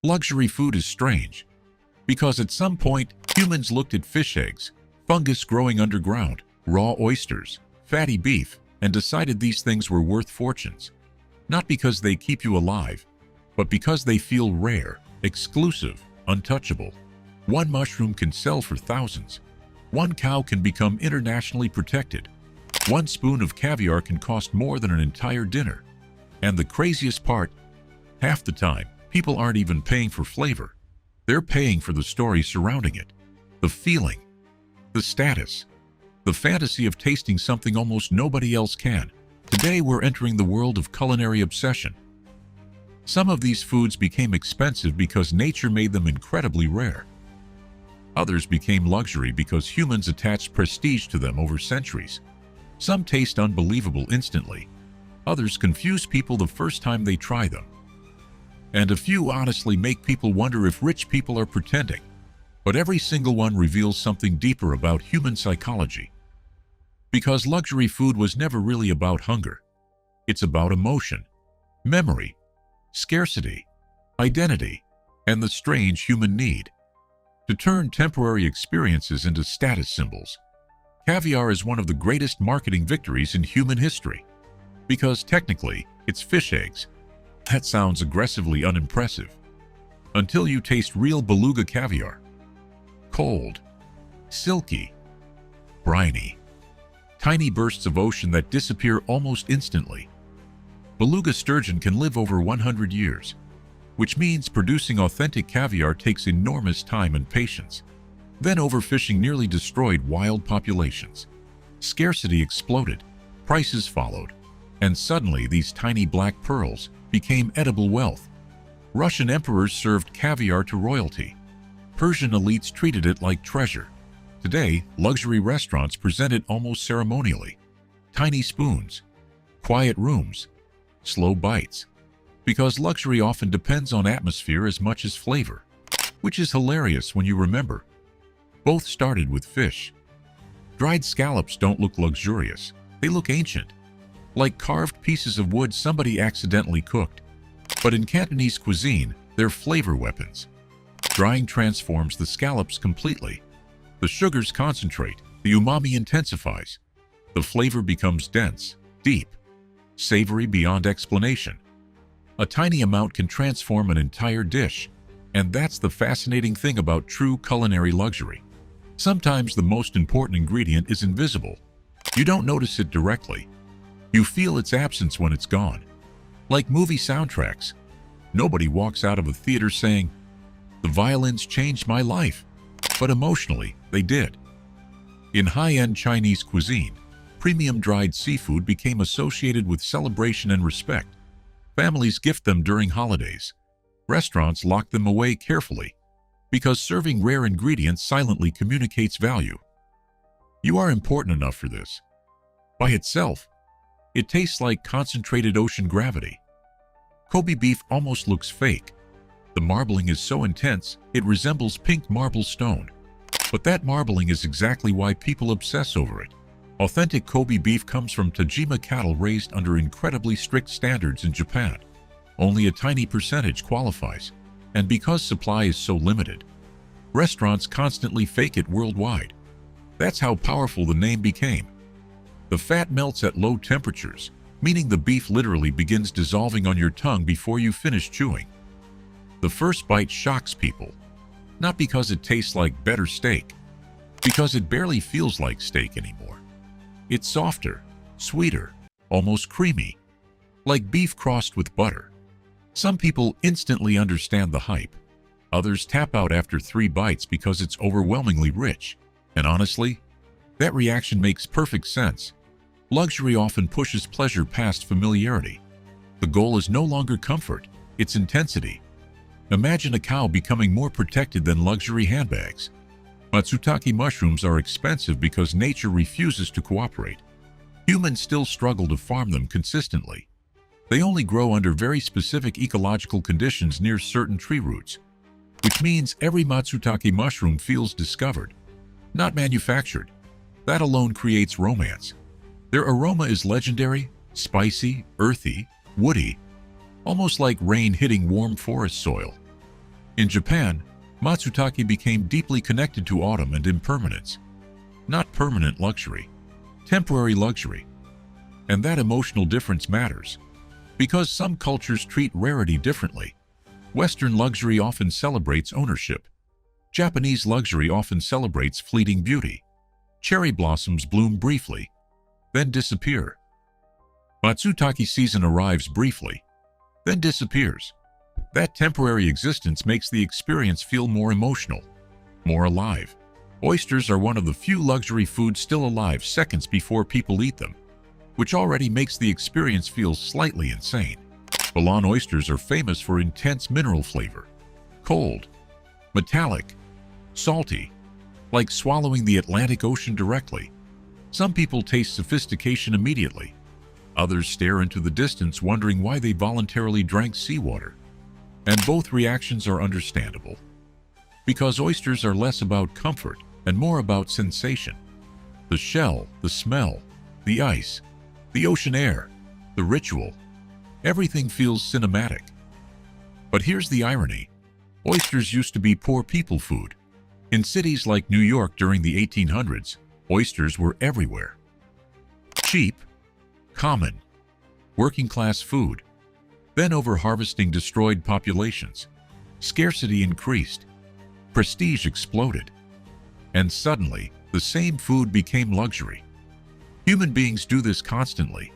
Luxury food is strange, because at some point, humans looked at fish eggs, fungus growing underground, raw oysters, fatty beef, and decided these things were worth fortunes. Not because they keep you alive, but because they feel rare, exclusive, untouchable. One mushroom can sell for thousands. One cow can become internationally protected. One spoon of caviar can cost more than an entire dinner. And the craziest part, half the time, people aren't even paying for flavor. They're paying for the story surrounding it, the feeling, the status, the fantasy of tasting something almost nobody else can. Today we're entering the world of culinary obsession. Some of these foods became expensive because nature made them incredibly rare. Others became luxury because humans attached prestige to them over centuries. Some taste unbelievable instantly. Others confuse people the first time they try them. And a few honestly make people wonder if rich people are pretending. But every single one reveals something deeper about human psychology. Because luxury food was never really about hunger. It's about emotion, memory, scarcity, identity, and the strange human need to turn temporary experiences into status symbols. Caviar is one of the greatest marketing victories in human history. Because technically, it's fish eggs. That sounds aggressively unimpressive. Until you taste real beluga caviar. Cold, silky, briny, tiny bursts of ocean that disappear almost instantly. Beluga sturgeon can live over 100 years, which means producing authentic caviar takes enormous time and patience. Then overfishing nearly destroyed wild populations. Scarcity exploded, prices followed, and suddenly these tiny black pearls became edible wealth. Russian emperors served caviar to royalty. Persian elites treated it like treasure. Today, luxury restaurants present it almost ceremonially. Tiny spoons, quiet rooms, slow bites. Because luxury often depends on atmosphere as much as flavor. Which is hilarious when you remember. Both started with fish. Dried scallops don't look luxurious. They look ancient. Like carved pieces of wood somebody accidentally cooked. But in Cantonese cuisine, they're flavor weapons. Drying transforms the scallops completely. The sugars concentrate, the umami intensifies. The flavor becomes dense, deep, savory beyond explanation. A tiny amount can transform an entire dish, and that's the fascinating thing about true culinary luxury. Sometimes the most important ingredient is invisible. You don't notice it directly. You feel its absence when it's gone. Like movie soundtracks. Nobody walks out of a theater saying, "The violins changed my life." But emotionally, they did. In high-end Chinese cuisine, premium dried seafood became associated with celebration and respect. Families gift them during holidays. Restaurants lock them away carefully, because serving rare ingredients silently communicates value. You are important enough for this. By itself, it tastes like concentrated ocean gravity. Kobe beef almost looks fake. The marbling is so intense, it resembles pink marble stone. But that marbling is exactly why people obsess over it. Authentic Kobe beef comes from Tajima cattle raised under incredibly strict standards in Japan. Only a tiny percentage qualifies, and because supply is so limited, restaurants constantly fake it worldwide. That's how powerful the name became. The fat melts at low temperatures, meaning the beef literally begins dissolving on your tongue before you finish chewing. The first bite shocks people, not because it tastes like better steak, because it barely feels like steak anymore. It's softer, sweeter, almost creamy, like beef crossed with butter. Some people instantly understand the hype. Others tap out after 3 bites because it's overwhelmingly rich. And honestly, that reaction makes perfect sense. Luxury often pushes pleasure past familiarity. The goal is no longer comfort, it's intensity. Imagine a cow becoming more protected than luxury handbags. Matsutake mushrooms are expensive because nature refuses to cooperate. Humans still struggle to farm them consistently. They only grow under very specific ecological conditions near certain tree roots, which means every Matsutake mushroom feels discovered, not manufactured. That alone creates romance. Their aroma is legendary, spicy, earthy, woody, almost like rain hitting warm forest soil. In Japan, matsutake became deeply connected to autumn and impermanence. Not permanent luxury, temporary luxury. And that emotional difference matters, because some cultures treat rarity differently. Western luxury often celebrates ownership. Japanese luxury often celebrates fleeting beauty. Cherry blossoms bloom briefly, then disappear. Matsutake season arrives briefly, then disappears. That temporary existence makes the experience feel more emotional, more alive. Oysters are one of the few luxury foods still alive seconds before people eat them, which already makes the experience feel slightly insane. Ceylon oysters are famous for intense mineral flavor. Cold, metallic, salty, like swallowing the Atlantic Ocean directly. Some people taste sophistication immediately. Others stare into the distance wondering why they voluntarily drank seawater. And both reactions are understandable, because oysters are less about comfort and more about sensation. The shell, the smell, the ice, the ocean air, the ritual, everything feels cinematic. But here's the irony. Oysters used to be poor people food. In cities like New York during the 1800s, oysters were everywhere. Cheap, common, working-class food. Then over-harvesting destroyed populations. Scarcity increased. Prestige exploded. And suddenly, the same food became luxury. Human beings do this constantly.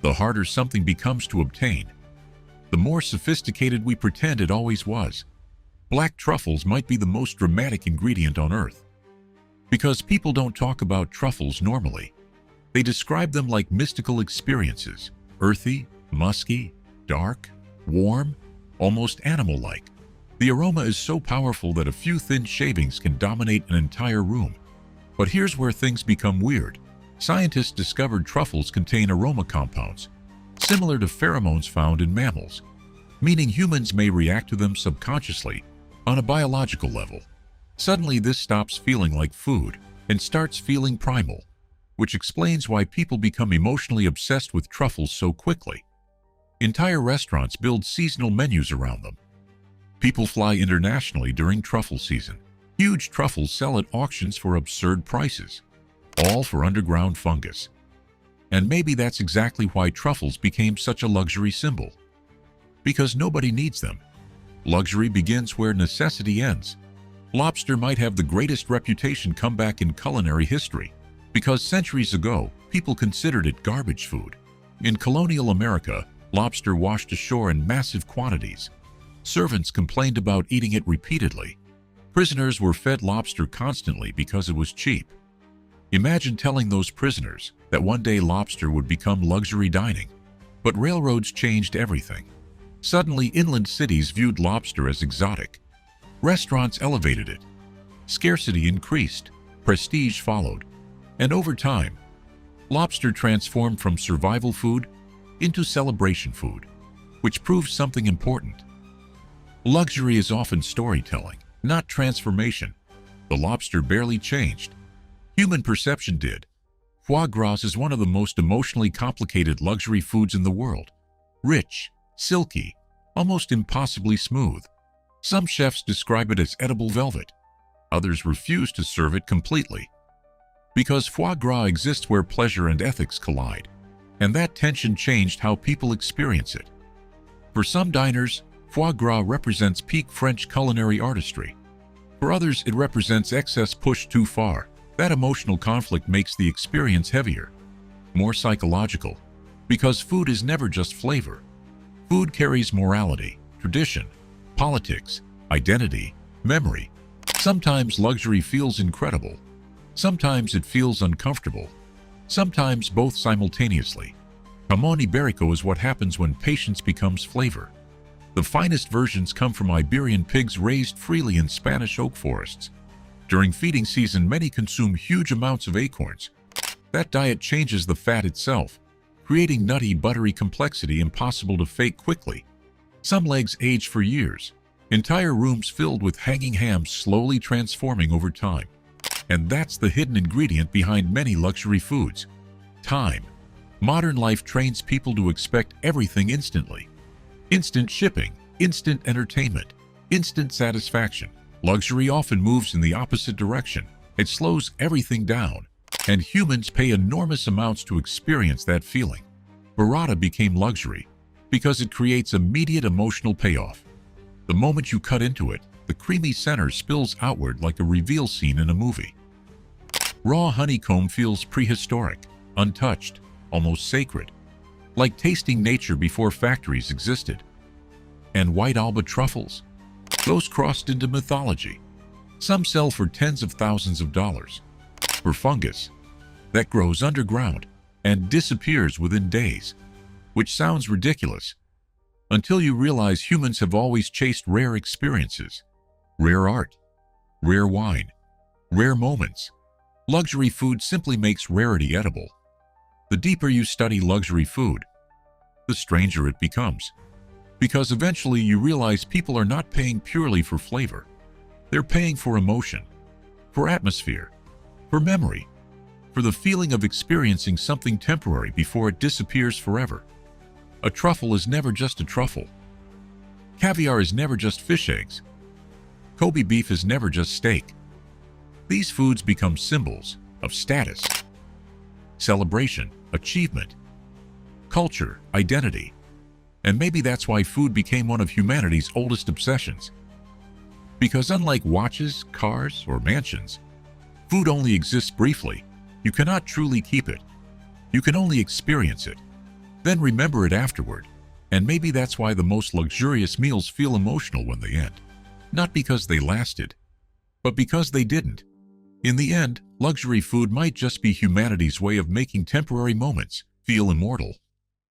The harder something becomes to obtain, the more sophisticated we pretend it always was. Black truffles might be the most dramatic ingredient on Earth. Because people don't talk about truffles normally. They describe them like mystical experiences, earthy, musky, dark, warm, almost animal-like. The aroma is so powerful that a few thin shavings can dominate an entire room. But here's where things become weird. Scientists discovered truffles contain aroma compounds, similar to pheromones found in mammals, meaning humans may react to them subconsciously on a biological level. Suddenly this stops feeling like food and starts feeling primal, which explains why people become emotionally obsessed with truffles so quickly. Entire restaurants build seasonal menus around them. People fly internationally during truffle season. Huge truffles sell at auctions for absurd prices, all for underground fungus. And maybe that's exactly why truffles became such a luxury symbol. Because nobody needs them. Luxury begins where necessity ends. Lobster might have the greatest reputation comeback in culinary history, because centuries ago, people considered it garbage food. In colonial America, lobster washed ashore in massive quantities. Servants complained about eating it repeatedly. Prisoners were fed lobster constantly because it was cheap. Imagine telling those prisoners that one day lobster would become luxury dining. But railroads changed everything. Suddenly, inland cities viewed lobster as exotic. Restaurants elevated it. Scarcity increased. Prestige followed. And over time, lobster transformed from survival food into celebration food, which proves something important. Luxury is often storytelling, not transformation. The lobster barely changed. Human perception did. Foie gras is one of the most emotionally complicated luxury foods in the world. Rich, silky, almost impossibly smooth. Some chefs describe it as edible velvet. Others refuse to serve it completely. Because foie gras exists where pleasure and ethics collide. And that tension changed how people experience it. For some diners, foie gras represents peak French culinary artistry. For others, it represents excess pushed too far. That emotional conflict makes the experience heavier, more psychological, because food is never just flavor. Food carries morality, tradition, politics, identity, memory. Sometimes luxury feels incredible. Sometimes it feels uncomfortable. Sometimes both simultaneously. Jamón ibérico is what happens when patience becomes flavor. The finest versions come from Iberian pigs raised freely in Spanish oak forests. During feeding season, many consume huge amounts of acorns. That diet changes the fat itself, creating nutty, buttery complexity impossible to fake quickly. Some legs age for years. Entire rooms filled with hanging hams slowly transforming over time. And that's the hidden ingredient behind many luxury foods. Time. Modern life trains people to expect everything instantly. Instant shipping, instant entertainment, Instant satisfaction. Luxury often moves in the opposite direction. It slows everything down, and humans pay enormous amounts to experience that feeling. Burrata became luxury because it creates immediate emotional payoff. The moment you cut into it, the creamy center spills outward like a reveal scene in a movie. Raw honeycomb feels prehistoric, untouched, almost sacred, like tasting nature before factories existed. And white Alba truffles? Those crossed into mythology. Some sell for tens of thousands of dollars. For fungus, that grows underground and disappears within days, which sounds ridiculous, until you realize humans have always chased rare experiences, rare art, rare wine, rare moments. Luxury food simply makes rarity edible. The deeper you study luxury food, the stranger it becomes. Because eventually you realize people are not paying purely for flavor. They're paying for emotion, for atmosphere, for memory, for the feeling of experiencing something temporary before it disappears forever. A truffle is never just a truffle. Caviar is never just fish eggs. Kobe beef is never just steak. These foods become symbols of status, celebration, achievement, culture, identity. And maybe that's why food became one of humanity's oldest obsessions. Because unlike watches, cars, or mansions, food only exists briefly. You cannot truly keep it. You can only experience it, then remember it afterward. And maybe that's why the most luxurious meals feel emotional when they end. Not because they lasted, but because they didn't. In the end, luxury food might just be humanity's way of making temporary moments feel immortal.